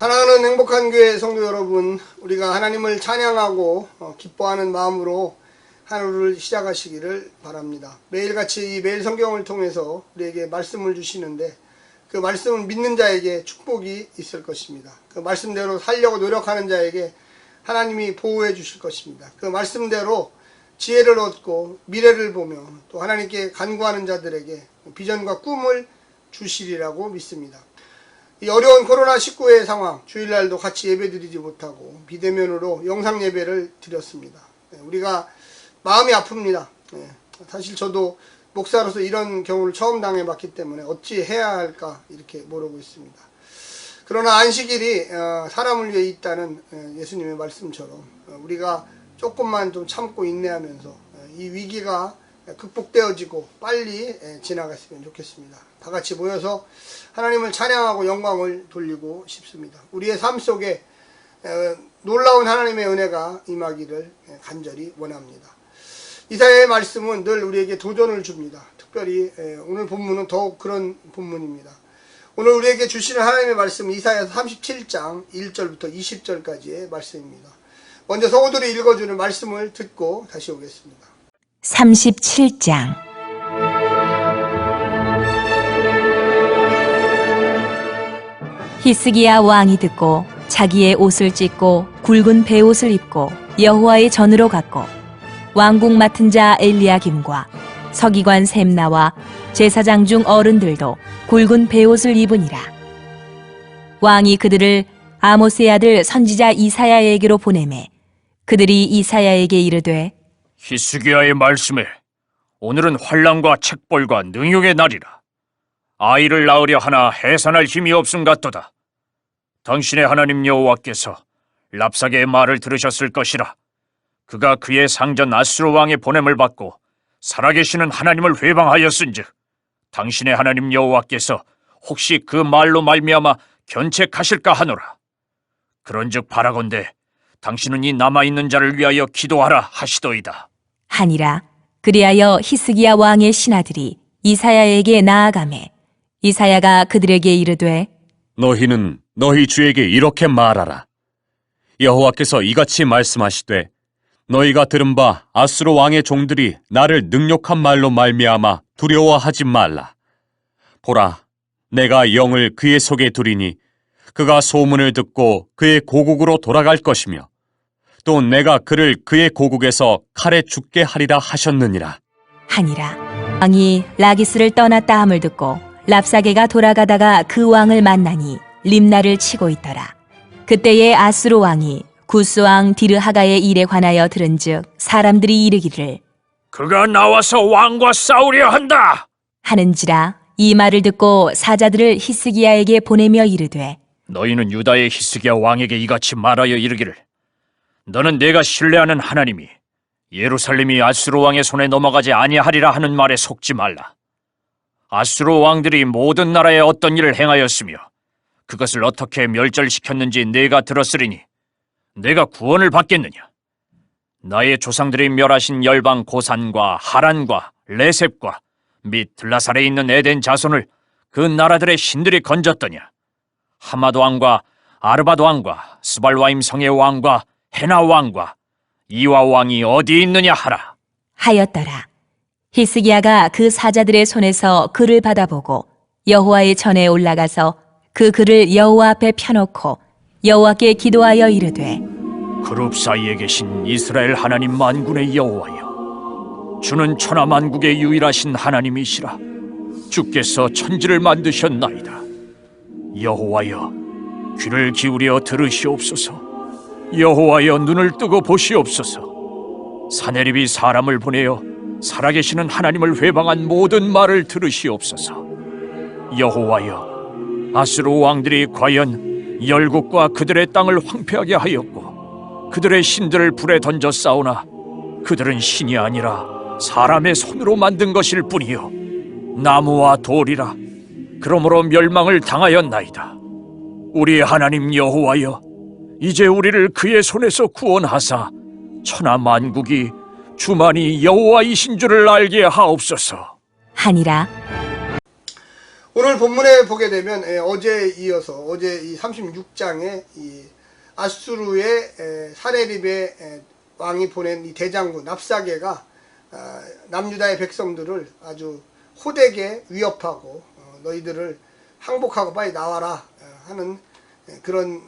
사랑하는 행복한 교회 성도 여러분, 우리가 하나님을 찬양하고 기뻐하는 마음으로 하루를 시작하시기를 바랍니다. 매일같이 이 매일 성경을 통해서 우리에게 말씀을 주시는데 그 말씀을 믿는 자에게 축복이 있을 것입니다. 그 말씀대로 살려고 노력하는 자에게 하나님이 보호해 주실 것입니다. 그 말씀대로 지혜를 얻고 미래를 보며 또 하나님께 간구하는 자들에게 비전과 꿈을 주시리라고 믿습니다. 이 어려운 코로나19의 상황, 주일날도 같이 예배드리지 못하고 비대면으로 영상 예배를 드렸습니다. 우리가 마음이 아픕니다. 사실 저도 목사로서 이런 경우를 처음 당해봤기 때문에 어찌 해야 할까 이렇게 모르고 있습니다. 그러나 안식일이 사람을 위해 있다는 예수님의 말씀처럼 우리가 조금만 좀 참고 인내하면서 이 위기가 극복되어지고 빨리 지나갔으면 좋겠습니다. 다 같이 모여서 하나님을 찬양하고 영광을 돌리고 싶습니다. 우리의 삶 속에 놀라운 하나님의 은혜가 임하기를 간절히 원합니다. 이사야의 말씀은 늘 우리에게 도전을 줍니다. 특별히 오늘 본문은 더욱 그런 본문입니다. 오늘 우리에게 주시는 하나님의 말씀은 이사야서 37장 1절부터 20절까지의 말씀입니다. 먼저 성도들이 읽어주는 말씀을 듣고 다시 오겠습니다. 37장. 히스기야 왕이 듣고 자기의 옷을 찢고 굵은 베옷을 입고 여호와의 전으로 갔고 왕궁 맡은 자 엘리야김과 서기관 셈나와 제사장 중 어른들도 굵은 베옷을 입으니라. 왕이 그들을 아모스의 아들 선지자 이사야에게로 보내매 그들이 이사야에게 이르되 히스기야의 말씀에 오늘은 환난과 책벌과 능욕의 날이라. 아이를 낳으려 하나 해산할 힘이 없음 같도다. 당신의 하나님 여호와께서 랍사게의 말을 들으셨을 것이라. 그가 그의 상전 아수르 왕의 보냄을 받고 살아계시는 하나님을 회방하였은즉 당신의 하나님 여호와께서 혹시 그 말로 말미암아 견책하실까 하노라. 그런즉 바라건대 당신은 이 남아있는 자를 위하여 기도하라 하시도이다. 하니라. 그리하여 히스기야 왕의 신하들이 이사야에게 나아가매 이사야가 그들에게 이르되 너희는 너희 주에게 이렇게 말하라. 여호와께서 이같이 말씀하시되 너희가 들은 바 아수르 왕의 종들이 나를 능욕한 말로 말미암아 두려워하지 말라. 보라, 내가 영을 그의 속에 두리니 그가 소문을 듣고 그의 고국으로 돌아갈 것이며 또 내가 그를 그의 고국에서 칼에 죽게 하리라 하셨느니라. 하니라. 왕이 라기스를 떠났다 함을 듣고 랍사게가 돌아가다가 그 왕을 만나니 림나를 치고 있더라. 그때에 아수르 왕이 구스 왕 디르하가의 일에 관하여 들은즉 사람들이 이르기를 그가 나와서 왕과 싸우려 한다 하는지라. 이 말을 듣고 사자들을 히스기야에게 보내며 이르되 너희는 유다의 히스기야 왕에게 이같이 말하여 이르기를 너는 내가 신뢰하는 하나님이 예루살렘이 아수르 왕의 손에 넘어가지 아니하리라 하는 말에 속지 말라. 아수르 왕들이 모든 나라에 어떤 일을 행하였으며 그것을 어떻게 멸절시켰는지 내가 들었으리니 내가 구원을 받겠느냐. 나의 조상들이 멸하신 열방 고산과 하란과 레셉과 및 들라살에 있는 에덴 자손을 그 나라들의 신들이 건졌더냐. 하마도 왕과 아르바도 왕과 스발와임 성의 왕과 헤나 왕과 이와 왕이 어디 있느냐 하라 하였더라. 히스기야가 그 사자들의 손에서 글을 받아보고 여호와의 전에 올라가서 그 글을 여호와 앞에 펴놓고 여호와께 기도하여 이르되 그룹 사이에 계신 이스라엘 하나님 만군의 여호와여, 주는 천하 만국의 유일하신 하나님이시라. 주께서 천지를 만드셨나이다. 여호와여, 귀를 기울여 들으시옵소서. 여호와여, 눈을 뜨고 보시옵소서. 사내립이 사람을 보내어 살아계시는 하나님을 회방한 모든 말을 들으시옵소서. 여호와여, 아수르 왕들이 과연 열국과 그들의 땅을 황폐하게 하였고 그들의 신들을 불에 던져 싸우나 그들은 신이 아니라 사람의 손으로 만든 것일 뿐이요 나무와 돌이라. 그러므로 멸망을 당하였나이다. 우리 하나님 여호와여, 이제 우리를 그의 손에서 구원하사 천하 만국이 주만이 여호와이신 줄을 알게 하옵소서. 하니라. 오늘 본문에 보게 되면 어제에 이어서 어제 이 36장에 이 아수르의 사네립의 왕이 보낸 이 대장군 랍사게가 남유다의 백성들을 아주 호되게 위협하고 너희들을 항복하고 빨리 나와라 하는 그런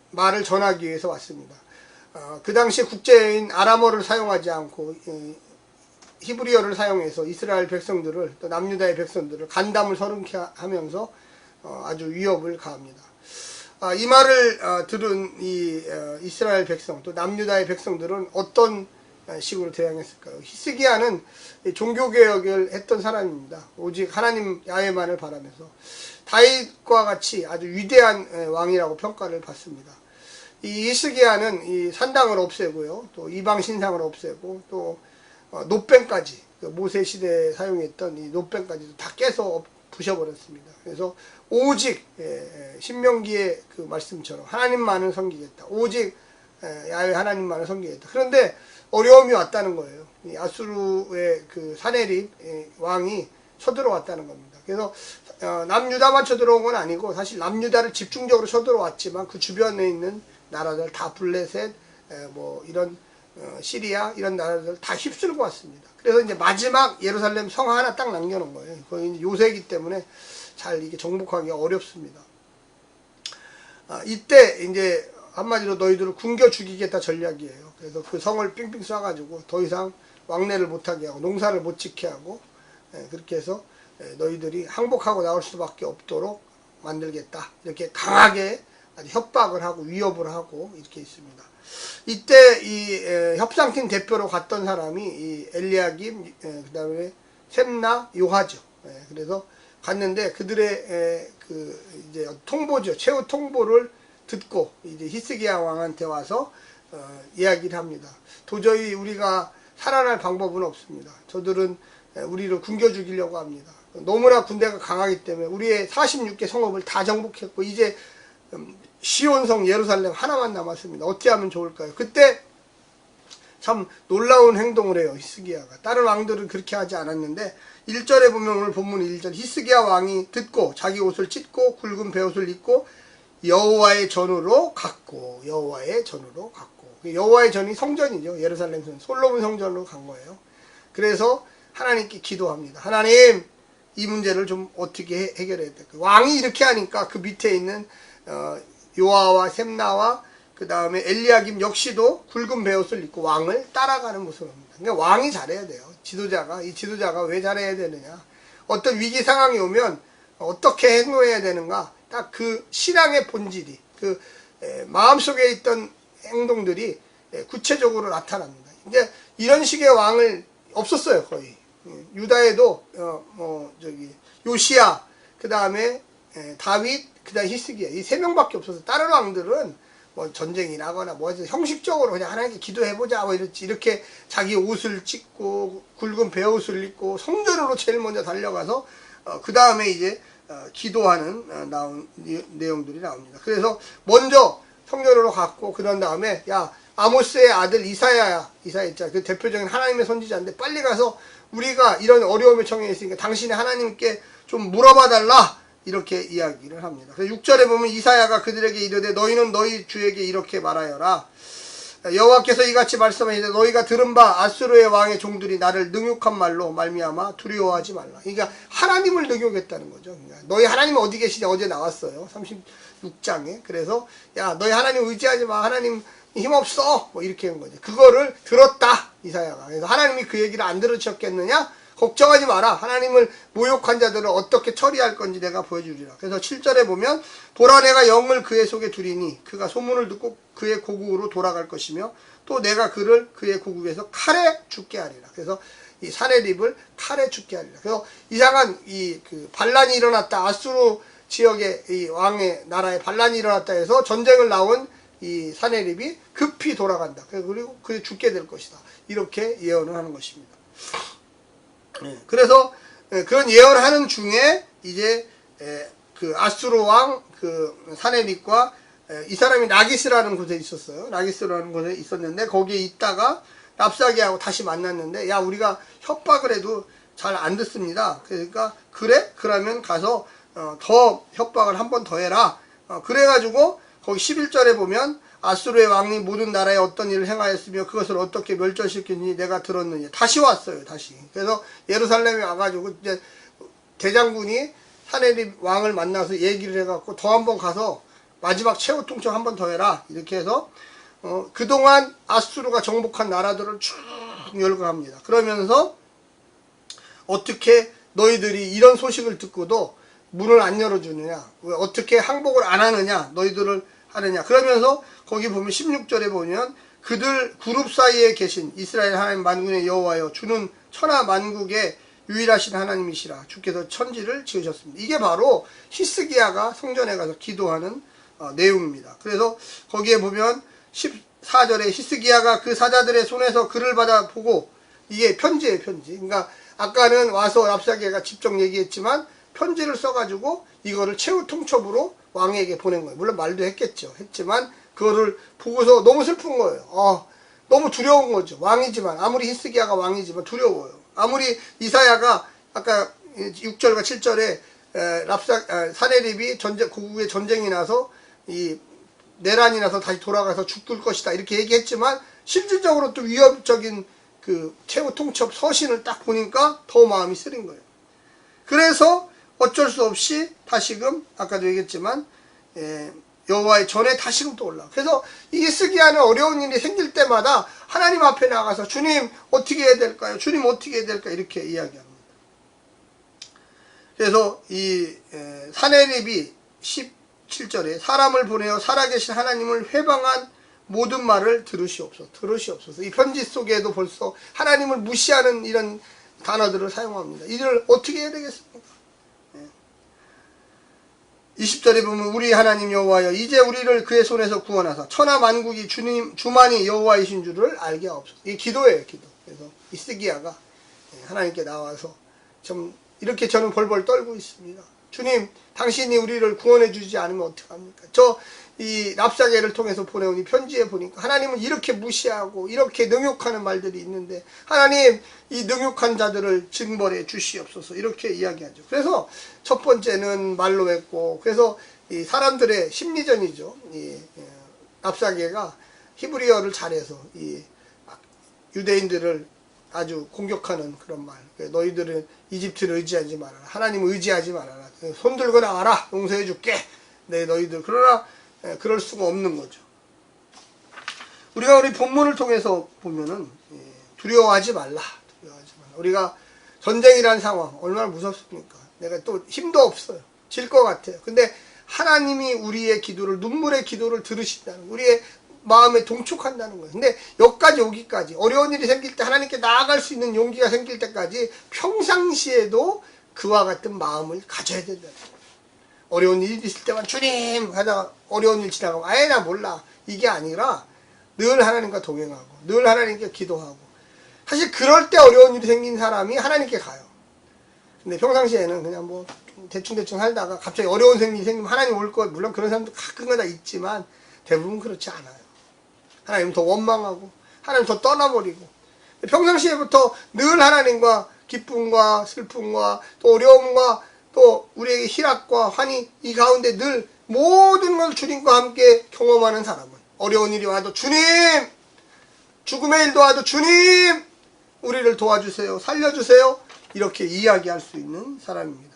말을 전하기 위해서 왔습니다. 그 당시 국제인 아람어를 사용하지 않고 히브리어를 사용해서 이스라엘 백성들을 또 남유다의 백성들을 간담을 서름케 하면서 아주 위협을 가합니다. 이 말을 들은 이 이스라엘 백성 또 남유다의 백성들은 어떤 식으로 대항했을까요? 히스기야는 종교개혁을 했던 사람입니다. 오직 하나님 야훼만을 바라면서 다윗과 같이 아주 위대한 왕이라고 평가를 받습니다. 이 히스기야는 이 산당을 없애고요, 또 이방 신상을 없애고 또 노뱀까지 모세 시대에 사용했던 이 노뱀까지도 다 깨서 부셔버렸습니다. 그래서 오직 신명기의 그 말씀처럼 하나님만을 섬기겠다. 오직 야훼 하나님만을 섬기겠다. 그런데 어려움이 왔다는 거예요. 이 아수르의 그 사네립 왕이 쳐들어왔다는 겁니다. 그래서 남유다만 쳐들어온 건 아니고 사실 남유다를 집중적으로 쳐들어왔지만 그 주변에 있는 나라들 다 블레셋 뭐 이런 시리아 이런 나라들 다 휩쓸고 왔습니다. 그래서 이제 마지막 예루살렘 성 하나 딱 남겨놓은 거예요. 거기 요새이기 때문에 잘 이게 정복하기가 어렵습니다. 이때 이제 한마디로 너희들을 굶겨 죽이겠다 전략이에요. 그래서 그 성을 삥삥 쏴가지고 더 이상 왕래를 못하게 하고 농사를 못 짓게 하고 그렇게 해서 너희들이 항복하고 나올 수밖에 없도록 만들겠다. 이렇게 강하게 아주 협박을 하고 위협을 하고 이렇게 있습니다. 이때 이 협상팀 대표로 갔던 사람이 이 엘리야김 그다음에 셈나 요하죠. 그래서 갔는데 그들의 그 이제 통보죠. 최후 통보를 듣고 이제 히스기야 왕한테 와서 이야기를 합니다. 도저히 우리가 살아날 방법은 없습니다. 저들은 우리를 굶겨 죽이려고 합니다. 너무나 군대가 강하기 때문에 우리의 46개 성읍을 다 정복했고 이제 시온성 예루살렘 하나만 남았습니다. 어떻게 하면 좋을까요? 그때 참 놀라운 행동을 해요. 히스기야가. 다른 왕들은 그렇게 하지 않았는데 1절에 보면 오늘 본문 1절 히스기야 왕이 듣고 자기 옷을 찢고 굵은 베옷을 입고 여호와의 전으로 갔고 여호와의 전으로 갔고 여호와의 전이 성전이죠. 예루살렘 성 솔로몬 성전으로 간 거예요. 그래서 하나님께 기도합니다. 하나님 이 문제를 좀 어떻게 해결해야 될까? 왕이 이렇게 하니까 그 밑에 있는 요아와 셈나와 그 다음에 엘리야김 역시도 굵은 베옷을 입고 왕을 따라가는 모습을 합니다. 그러니까 왕이 잘해야 돼요. 지도자가. 이 지도자가 왜 잘해야 되느냐. 어떤 위기 상황이 오면 어떻게 행동해야 되는가. 딱 그 신앙의 본질이 그 마음속에 있던 행동들이 구체적으로 나타납니다. 이제 이런 식의 왕을 없었어요. 거의. 유다에도 요시야 그 다음에 다윗 그 다음에 히스기야 이 세 명밖에 없어서 다른 왕들은 뭐 전쟁이 나거나 뭐 형식적으로 그냥 하나님께 기도해보자 뭐 이렇게 자기 옷을 찢고 굵은 베옷을 입고 성전으로 제일 먼저 달려가서 그 다음에 이제 기도하는 나온 내용들이 나옵니다. 그래서 먼저 성전으로 갔고 그런 다음에 야 아모스의 아들 이사야 있잖아. 그 대표적인 하나님의 선지자인데 빨리 가서 우리가 이런 어려움에 처해 있으니까 당신이 하나님께 좀 물어봐 달라 이렇게 이야기를 합니다. 그래서 6절에 보면 이사야가 그들에게 이르되 너희는 너희 주에게 이렇게 말하여라. 여호와께서 이같이 말씀하시되 너희가 들은 바 아수르의 왕의 종들이 나를 능욕한 말로 말미암아 두려워하지 말라. 그러니까 하나님을 능욕했다는 거죠. 그러니까 너희 하나님 어디 계시냐 어제 나왔어요. 36장에. 그래서 야 너희 하나님 의지하지 마. 하나님 힘없어. 뭐 이렇게 한 거죠. 그거를 들었다 이사야가. 그래서 하나님이 그 얘기를 안 들으셨겠느냐? 걱정하지 마라. 하나님을 모욕한 자들을 어떻게 처리할 건지 내가 보여주리라. 그래서 7절에 보면 보라 내가 영을 그의 속에 두리니 그가 소문을 듣고 그의 고국으로 돌아갈 것이며 또 내가 그를 그의 고국에서 칼에 죽게 하리라. 그래서 이 사네립을 칼에 죽게 하리라. 그래서 이상한 그 반란이 일어났다. 아수르 지역의 이 왕의 나라에 반란이 일어났다 해서 전쟁을 나온 이 사네립이 급히 돌아간다. 그리고 그게 죽게 될 것이다. 이렇게 예언을 하는 것입니다. 그래서 그런 예언하는 중에 이제 그 아수르 왕 그 사네립과 이 사람이 라기스라는 곳에 있었어요. 라기스라는 곳에 있었는데 거기에 있다가 랍사게하고 다시 만났는데 야 우리가 협박을 해도 잘 안 듣습니다. 그러니까 그래? 그러면 가서 더 협박을 한 번 더 해라. 그래가지고 거기 11절에 보면 아수르의 왕이 모든 나라에 어떤 일을 행하였으며 그것을 어떻게 멸절시켰니 내가 들었느냐. 다시 왔어요. 다시. 그래서 예루살렘에 와가지고 이제 대장군이 사네립 왕을 만나서 얘기를 해갖고 더 한 번 가서 마지막 최후 통첩 한 번 더 해라. 이렇게 해서 그동안 아수르가 정복한 나라들을 쭉 열거합니다. 그러면서 어떻게 너희들이 이런 소식을 듣고도 문을 안 열어주느냐, 왜 어떻게 항복을 안 하느냐, 너희들을 하느냐. 그러면서 거기 보면 16절에 보면 그들 그룹 사이에 계신 이스라엘 하나님 만군의 여호와여 주는 천하 만국의 유일하신 하나님이시라. 주께서 천지를 지으셨습니다. 이게 바로 히스기야가 성전에 가서 기도하는 내용입니다. 그래서 거기에 보면 14절에 히스기야가 그 사자들의 손에서 글을 받아 보고, 이게 편지예요, 편지. 그러니까 아까는 와서 랍사게가 직접 얘기했지만 편지를 써가지고 이거를 최후 통첩으로 왕에게 보낸 거예요. 물론 말도 했지만 그거를 보고서 너무 슬픈 거예요. 너무 두려운 거죠. 왕이지만, 아무리 히스기야가 왕이지만 두려워요. 아무리 이사야가 아까 6절과 7절에 사네립이 고국에 전쟁이 나서 이 내란이 나서 다시 돌아가서 죽을 것이다 이렇게 얘기했지만 실질적으로 또 위협적인 그 최후 통첩 서신을 딱 보니까 더 마음이 쓰린 거예요. 그래서 어쩔 수 없이 다시금 아까도 얘기했지만 여호와의 전에 다시금 또 올라. 그래서 이 히스기야는 어려운 일이 생길 때마다 하나님 앞에 나가서 주님 어떻게 해야 될까요? 주님 어떻게 해야 될까요? 이렇게 이야기합니다. 그래서 이 사네립이 17절에 사람을 보내어 살아계신 하나님을 회방한 모든 말을 들으시옵소서. 이 편지 속에도 벌써 하나님을 무시하는 이런 단어들을 사용합니다. 이를 어떻게 해야 되겠습니까? 20절에 보면 우리 하나님 여호와여 이제 우리를 그의 손에서 구원하사 천하 만국이 주만이 여호와이신 줄을 알게 하옵소서. 이게 기도예요, 기도. 그래서 히스기야가 하나님께 나와서 좀 이렇게 저는 벌벌 떨고 있습니다. 주님, 당신이 우리를 구원해 주지 않으면 어떡합니까? 이 랍사게를 통해서 보내온 이 편지에 보니까 하나님은 이렇게 무시하고 이렇게 능욕하는 말들이 있는데 하나님 이 능욕한 자들을 징벌해 주시옵소서 이렇게 이야기하죠. 그래서 첫 번째는 말로 했고, 그래서 이 사람들의 심리전이죠. 이 랍사게가 히브리어를 잘해서 이 유대인들을 아주 공격하는 그런 말. 너희들은 이집트를 의지하지 말아라. 하나님을 의지하지 말아라. 손 들고 나와라. 용서해 줄게. 네, 너희들. 그러나 그럴 수가 없는 거죠. 우리가 우리 본문을 통해서 보면은 두려워하지 말라. 우리가 전쟁이라는 상황 얼마나 무섭습니까? 내가 또 힘도 없어요. 질 것 같아요. 근데 하나님이 우리의 기도를, 눈물의 기도를 들으신다는, 우리의 마음에 동촉한다는 거예요. 근데 여기까지 오기까지, 어려운 일이 생길 때 하나님께 나아갈 수 있는 용기가 생길 때까지 평상시에도 그와 같은 마음을 가져야 된다는 거예요. 어려운 일이 있을 때만 주님 하다가 어려운 일 지나가면 아예 나 몰라, 이게 아니라 늘 하나님과 동행하고 늘 하나님께 기도하고. 사실 그럴 때 어려운 일이 생긴 사람이 하나님께 가요. 근데 평상시에는 그냥 뭐 대충 살다가 갑자기 어려운 일이 생기면 하나님 올 거, 물론 그런 사람도 가끔가다 있지만 대부분 그렇지 않아요. 하나님 더 원망하고 하나님 더 떠나버리고, 평상시에부터 늘 하나님과 기쁨과 슬픔과 또 어려움과 또 우리에게 희락과 환희, 이 가운데 늘 모든 걸 주님과 함께 경험하는 사람은, 어려운 일이 와도 주님, 죽음의 일도 와도 주님 우리를 도와주세요, 살려주세요, 이렇게 이야기할 수 있는 사람입니다.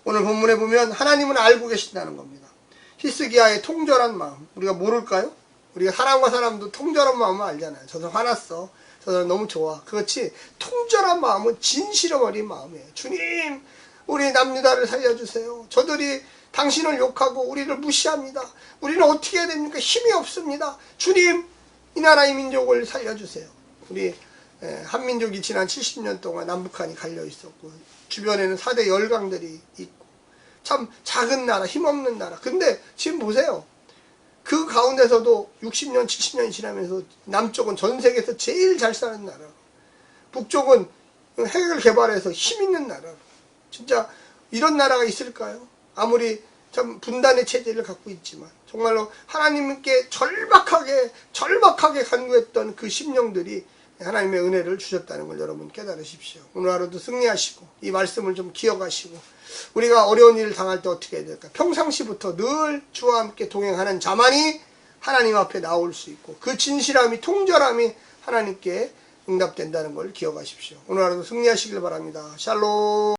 오늘 본문에 보면 하나님은 알고 계신다는 겁니다. 히스기야의 통절한 마음, 우리가 모를까요? 우리가 사람과 사람도 통절한 마음은 알잖아요. 저 사람 화났어, 저 사람 너무 좋아. 그렇지 통절한 마음은 진실을 어린 마음이에요. 주님, 우리 남유다를 살려주세요. 저들이 당신을 욕하고 우리를 무시합니다. 우리는 어떻게 해야 됩니까? 힘이 없습니다. 주님, 이 나라의 민족을 살려주세요. 우리 한민족이 지난 70년 동안 남북한이 갈려 있었고 주변에는 4대 열강들이 있고 참 작은 나라, 힘없는 나라. 근데 지금 보세요. 그 가운데서도 60년, 70년이 지나면서 남쪽은 전 세계에서 제일 잘 사는 나라, 북쪽은 핵을 개발해서 힘 있는 나라. 진짜 이런 나라가 있을까요? 아무리 참 분단의 체제를 갖고 있지만 정말로 하나님께 절박하게 간구했던 그 심령들이 하나님의 은혜를 주셨다는 걸 여러분 깨달으십시오. 오늘 하루도 승리하시고 이 말씀을 좀 기억하시고 우리가 어려운 일을 당할 때 어떻게 해야 될까? 평상시부터 늘 주와 함께 동행하는 자만이 하나님 앞에 나올 수 있고 그 진실함이 통절함이 하나님께 응답된다는 걸 기억하십시오. 오늘 하루도 승리하시길 바랍니다. 샬롬.